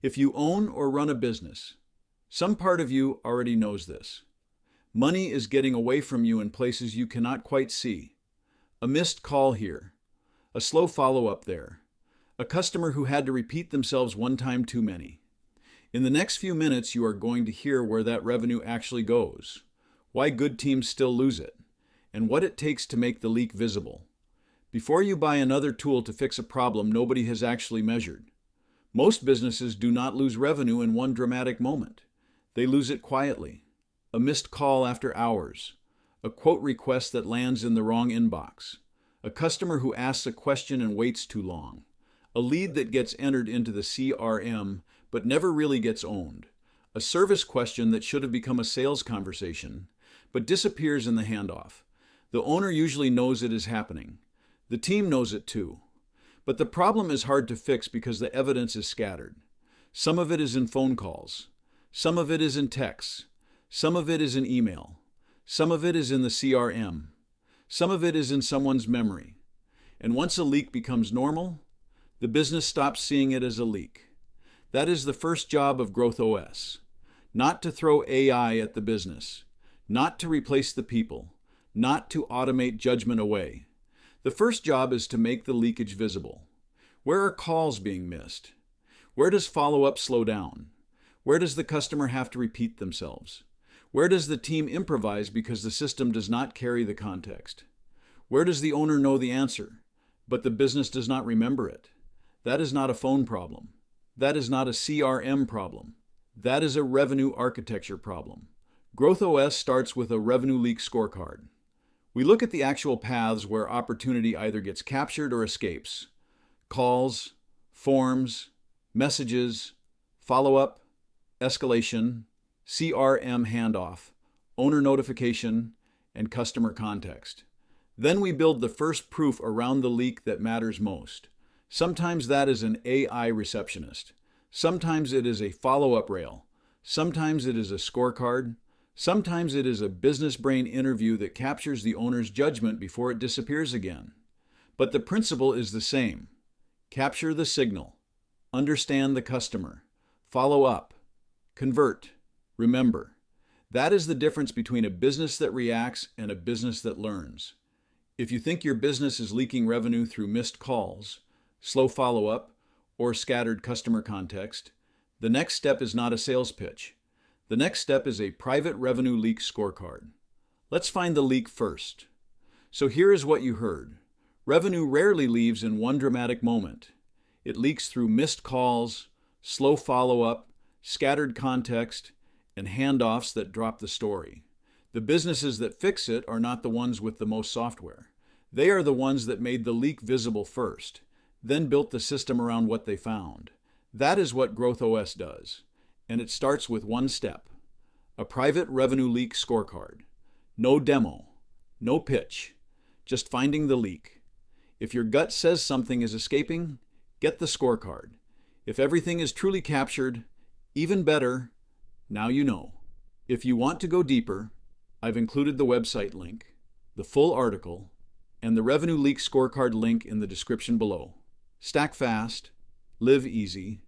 If you own or run a business, some part of you already knows this. Money is getting away from you in places you cannot quite see. A missed call here, a slow follow-up there, a customer who had to repeat themselves one time too many. In the next few minutes, you are going to hear where that revenue actually goes, why good teams still lose it, and what it takes to make the leak visible. Before you buy another tool to fix a problem nobody has actually measured. Most businesses do not lose revenue in one dramatic moment. They lose it quietly. A missed call after hours, a quote request that lands in the wrong inbox, a customer who asks a question and waits too long, a lead that gets entered into the CRM but never really gets owned, a service question that should have become a sales conversation but disappears in the handoff. The owner usually knows it is happening. The team knows it too. But the problem is hard to fix because the evidence is scattered. Some of it is in phone calls. Some of it is in texts. Some of it is in email. Some of it is in the CRM. Some of it is in someone's memory. And once a leak becomes normal, the business stops seeing it as a leak. That is the first job of Growth OS. Not to throw AI at the business. Not to replace the people. Not to automate judgment away. The first job is to make the leakage visible. Where are calls being missed? Where does follow-up slow down? Where does the customer have to repeat themselves? Where does the team improvise because the system does not carry the context? Where does the owner know the answer, but the business does not remember it? That is not a phone problem. That is not a CRM problem. That is a revenue architecture problem. Growth OS starts with a revenue leak scorecard. We look at the actual paths where opportunity either gets captured or escapes. Calls, forms, messages, follow-up, escalation, CRM handoff, owner notification, and customer context. Then we build the first proof around the leak that matters most. Sometimes that is an AI receptionist. Sometimes it is a follow-up rail. Sometimes it is a scorecard. Sometimes it is a business brain interview that captures the owner's judgment before it disappears again. But the principle is the same. Capture the signal. Understand the customer. Follow up. Convert. Remember. That is the difference between a business that reacts and a business that learns. If you think your business is leaking revenue through missed calls, slow follow-up, or scattered customer context, the next step is not a sales pitch. The next step is a private revenue leak scorecard. Let's find the leak first. So here is what you heard. Revenue rarely leaves in one dramatic moment. It leaks through missed calls, slow follow-up, scattered context, and handoffs that drop the story. The businesses that fix it are not the ones with the most software. They are the ones that made the leak visible first, then built the system around what they found. That is what Growth OS does. And it starts with one step, a private revenue leak scorecard. No demo, no pitch, just finding the leak. If your gut says something is escaping, get the scorecard. If everything is truly captured, even better, now you know. If you want to go deeper, I've included the website link, the full article, and the revenue leak scorecard link in the description below. StackFast, live easy,